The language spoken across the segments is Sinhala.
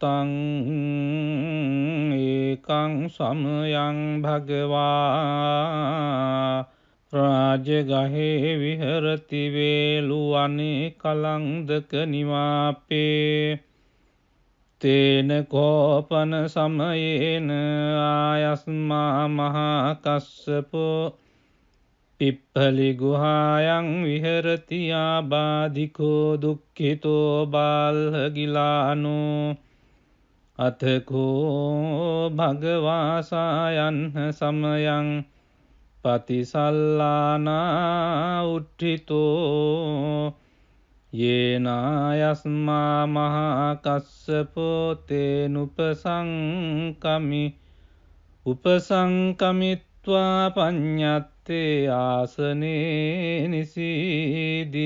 තං ඒකං සමයං භගවා රාජගහේ විහරති වේලුවනේ කලන්දක නිවාපේ තේන කෝපන සමයේන ආයස්මා මහා කස්සපෝ පිප්පලි ගුහායන් විහරති ආබාධිකෝ දුක්ඛිතෝ බාල්හගිලානෝ අතකෝ භගවාසායන්හ සමයං පතිසල්ලානා උට්ඨිතෝ යේනායස්මා මහා කස්සපෝ තේනුපසංකමි උපසංකමිත්වා පඤ්ඤත්තේ ආසනේ නිසීදී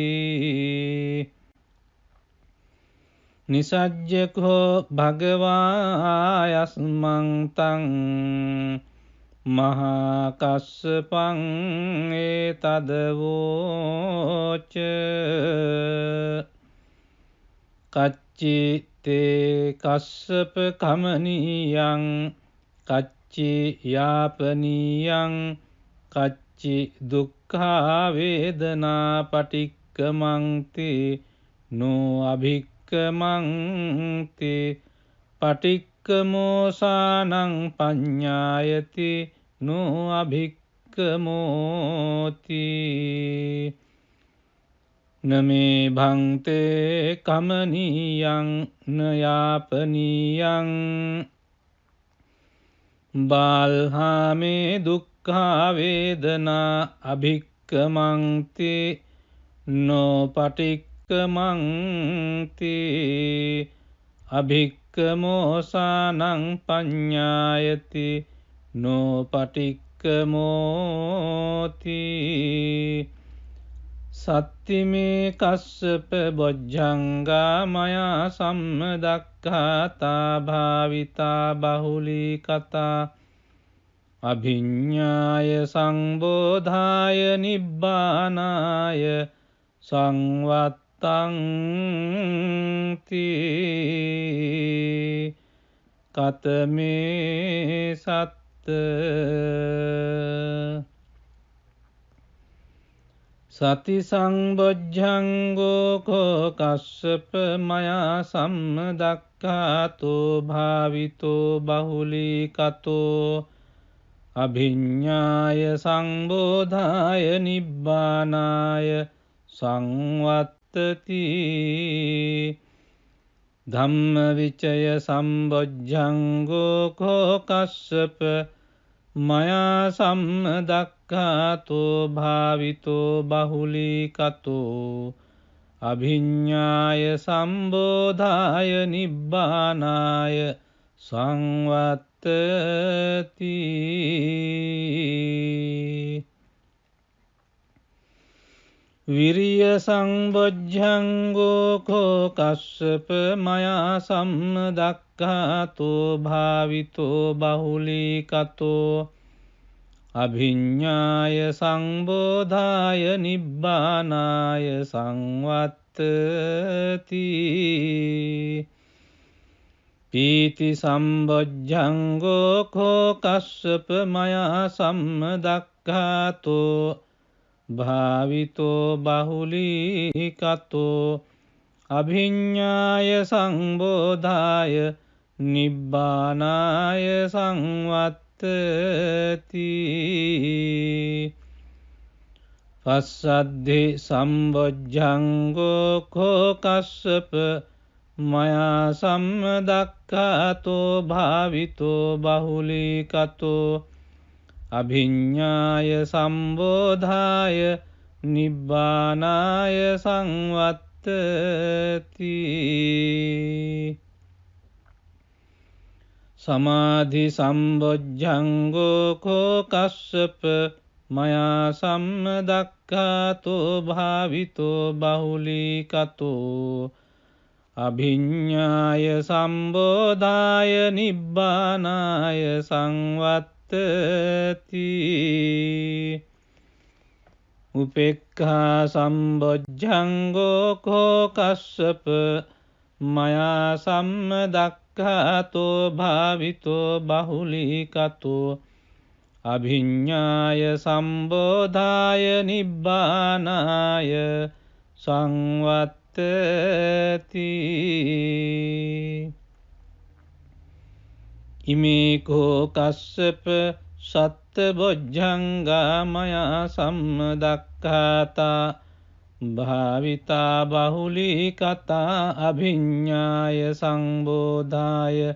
නිසජ්ජකෝ භගවායස්මං තං මහා කස්සපං ඒතදවෝච කච්චි තේ කස්සප කමනීයං කච්චි යාපනීයං කච්චි දුක්ඛා වේදනා පටික්කමන්ති නෝ අභික්කමන්ති පටික්කමෝසානං පඤ්ඤායති නෝ අභික්කමෝති නමේ භන්තේ කමනීයං නයාපනීයං බාල්හාමේ දුක්ඛා වේදනා අභික්කමන්ති නෝ පටික්කමන්ති අභික්කමෝසානං පඤ්ඤායති නෝ පටික්කමෝති සත්තිමේ කස්සප බොජ්ජංගා මයා සම්මදක්ඛාතා භාවිතා බහුලී කතා අභිඤ්ඤාය සංබෝධාය නිබ්බානාය සංවත්තං තී කතමේ සත්ත සති සංබොජ්ජංගෝ කෝ කස්සප මයා සම්මදක්ඛාතෝ භාවිතෝ බහුලී කතෝ අභිඤ්ඤාය සංබෝධාය නිබ්බානාය සංවත්තති ධම්මවිචය සම්බොජ්ජංගෝ කෝ කස්සප මයා සම්මදක්ඛාතෝ භාවිතෝ බහුලී කතෝ අභිඤ්ඤාය සම්බෝධාය නිබ්බානාය සංවත්තති විරිය සංබොජ්ජංගෝ කෝ කස්සප මයා සම්මදක්ඛාතෝ භාවිතෝ බහුලී කතෝ අභිඤ්ඤාය සංබෝධාය නිබ්බානාය සංවත්තති පීති සම්බොජ්ජංගෝ කෝ කස්සප මයා සම්මදක්ඛාතෝ භාවිතෝ බහුලී කතෝ අභිඤ්ඤාය සංබෝධාය නිබ්බානාය සංවත්තති පස්සද්ධි සම්බොජ්ජංගෝ කෝ කස්සප මයා සම්මදක්ඛාතෝ භාවිතෝ බහුලී කතෝ අභිඤ්ඤාය සම්බෝධාය නිබ්බානාය සංවත්තති සමාධි සම්බොජ්ජංගෝ කෝ කස්සප මයා සම්මදක්ඛාතෝ භාවිතෝ බහුලී කතෝ අභිඤ්ඤාය සම්බෝධාය නිබ්බානාය සංවත්තති උපේක්ඛා සම්බොජ්ජංගෝ කෝ කස්සප මයා සම්මදක්ඛාතෝ සම්බොජ්ජංගෝඛෝකස්සප මයා සම්මදක්ඛාතෝ භාවිතෝ බහුලීකතෝ අභිඤ්ඤාය සම්බෝධාය නිබ්බානාය සංවත්තති ඉමේකෝ කස්සප සත්ත බොජ්ජංගා මයා සම්මදක්ඛාතා භාවිතා බහුලී කතා අභිඤ්ඤාය සංබෝධාය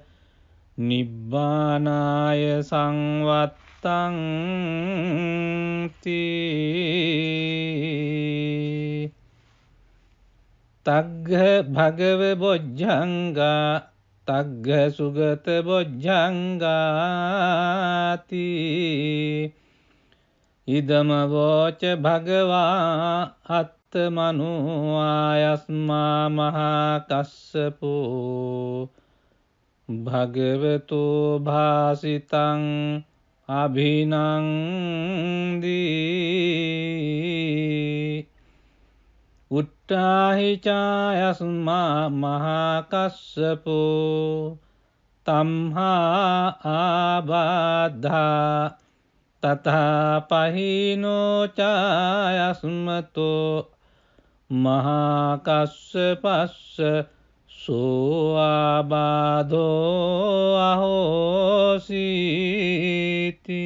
නිබ්බානාය සංවත්තං තී තග්ග භගව බොජ්ජංගා තග්ග සුගත බොජ්ජංගාති ඉදම වෝච භගවා අත්තමනෝ ආයස්මා මහා කස්සපෝ භගවතු භාසිතං අභිනන්දී උට්ටාහි චායස්මා මහා කස්සපෝ තම්හා ආබාධා තථා පහිනෝ චායස්මතෝ මහා කස්සපස්ස සෝ ආබාධෝ අහෝසීති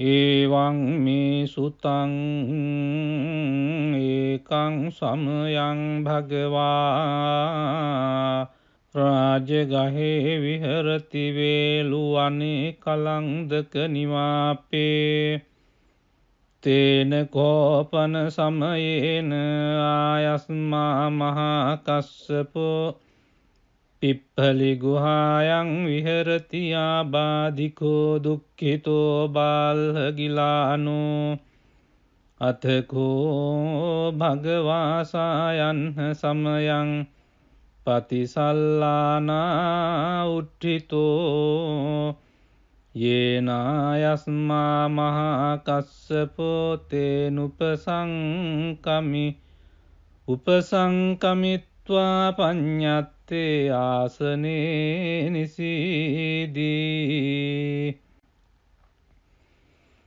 එවං මේ සුතං ඒකං සමයං භගවා රාජගහේ විහරති වේලුවනේ කලන්දක නිවාපේ තේන කෝපන සමයේන ආයස්මා මහා කස්සපෝ පිප්පලි ගුහායන් විහරති ආබාධිකෝ දුක්ඛිතෝ බාල්හගිලානෝ අතකෝ භගවාසායන් සමයං පතිසල්ලානා උට්ඨිතෝ යේනායස්මා මහා කස්සපෝ තේනුපසංකමි උපසංකමිත්වා පඤ්ඤත්තේ ආසනේ නිසීදී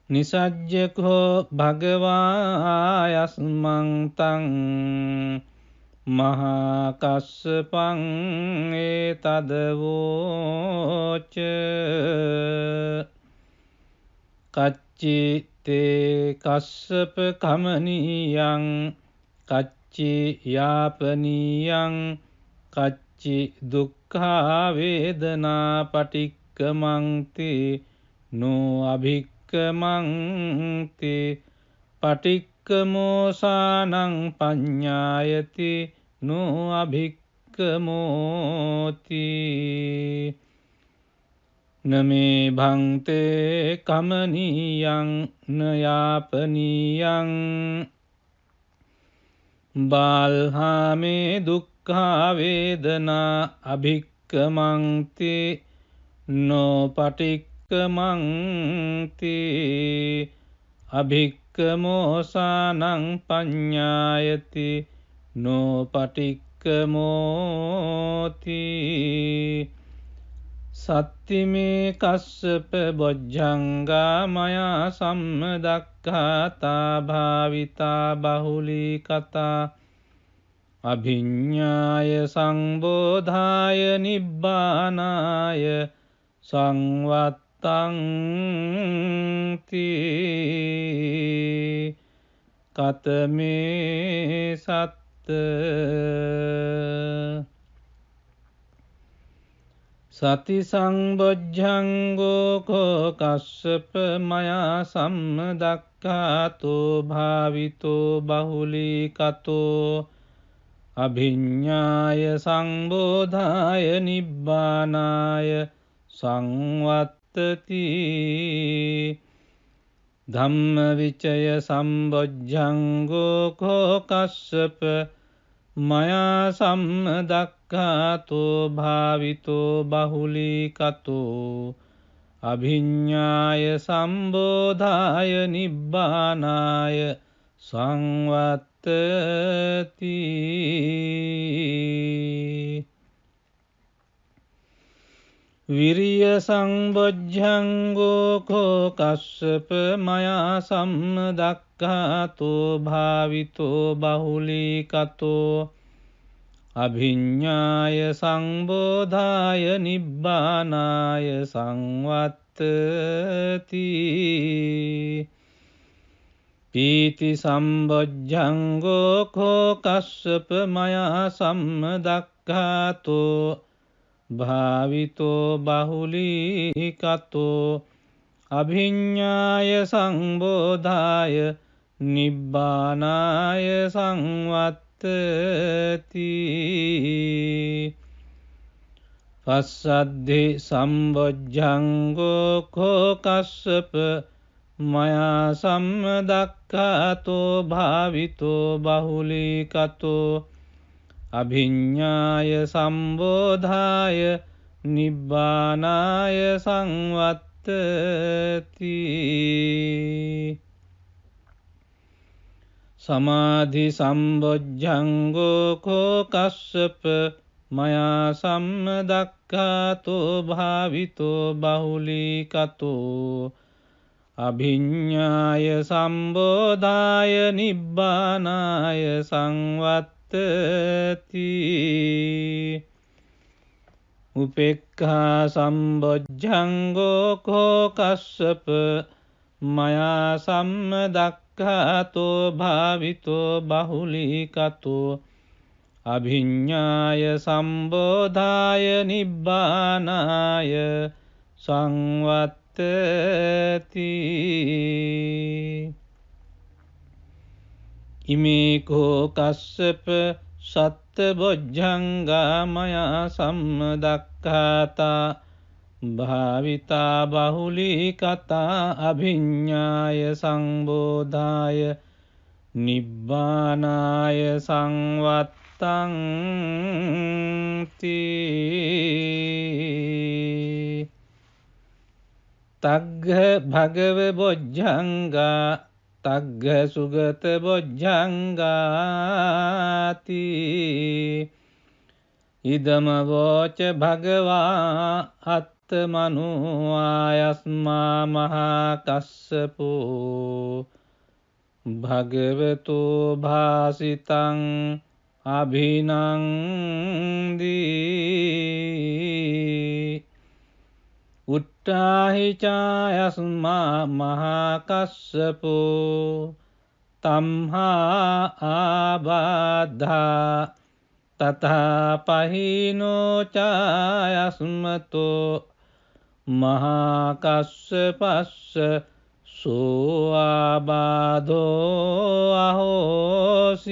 නිසජ්ජකෝ භගවායස්මං තං මහා කස්සපං ඒතදවෝච කච්චි තේ කස්සප කමනීයං කච්චි යාපනීයං කච්චි දුක්ඛා වේදනා පටික්කමන්ති නෝ අභික්කමන්ති පටික්කමෝසානං පඤ්ඤායති නෝ අභික්කමෝති නමේ භන්තේ කමනීයං නයාපනීයං බාල්හාමේ දුක්ඛා වේදනා අභික්කමන්ති නෝ පටික්කමන්ති අභික්කමෝසානං පඤ්ඤායති නෝ පටික්කමෝති සත්තිමේ කස්සප බොජ්ජංගා මයා සම්මදක්ඛාතා භාවිතා බහුලී කතා අභිඤ්ඤාය සංබෝධාය නිබ්බානාය සංවත්තං තී කතමේ සත්ත සති සංබොජ්ජංගෝ කෝ කස්සප මයා සම්මදක්ඛාතෝ භාවිතෝ බහුලී කතෝ අභිඤ්ඤාය සංබෝධාය නිබ්බානාය සංවත්තති ධම්මවිචය සම්බොජ්ජංගෝ කෝ කස්සප මයා සම්මදක්ඛාතෝ භාවිතෝ බහුලී කතෝ අභිඤ්ඤාය සම්බෝධාය නිබ්බානාය සංවත්තති. විරිය සංබොජ්ජංගෝ කෝ කස්සප මයා සම්මදක්ඛාතෝ භාවිතෝ බහුලීකතෝ අභිඤ්ඤාය සංබෝධාය නිබ්බානාය සංවත්තති. පීති සම්බොජ්ජංගෝ කෝ කස්සප මයා සම්මදක්ඛාතෝ භාවිතෝ බහුලීකතෝ අභිඤ්ඤාය සංබෝධාය නිබ්බානාය සංවත්තති. පස්සද්ධි සම්බොජ්ජංගෝ කෝ කස්සප මයා සම්මදක්ඛාතෝ භාවිතෝ බහුලීකතෝ අභිඤ්ඤාය සම්බෝධාය නිබ්බානාය සංවත්තති. සමාධි සම්බොජ්ජංගෝ කෝ කස්සප මයා සම්මදක්ඛාතෝ භාවිතෝ බහුලීකතෝ අභිඤ්ඤාය සම්බෝධාය නිබ්බානාය සංවත්තති. උපේක්ඛා සම්බොජ්ජංගෝ කෝ කස්සප මයා සම්මදක්ඛාතෝ භාවිතෝ බහුලීකතෝ අභිඤ්ඤාය සම්බෝධාය නිබ්බානාය සංවත්තති. ඉමේ කෝ කස්සප සත්ත බොජ්ජංගා මයා සම්මදක්ඛාතා භාවිතා බහුලීකතා අභිඤ්ඤාය සංබෝධාය නිබ්බානාය සංවත්තංති. තග්ග භගව බොජ්ජංගා තග්ග සුගත බොජ්ජංගාති. ඉදම වෝච භගවා අත්තමනෝ ආයස්මා මහා කස්සපෝ භගවතෝ භාසිතං අභිනන්දී. උට්ඨාහි චායස්මා මහා කස්සපෝ තම්හා ආබාධා තථා පහිනෝ චායස්මතෝ මහා කස්සපස්ස සෝ ආබාධෝ අහෝසීති.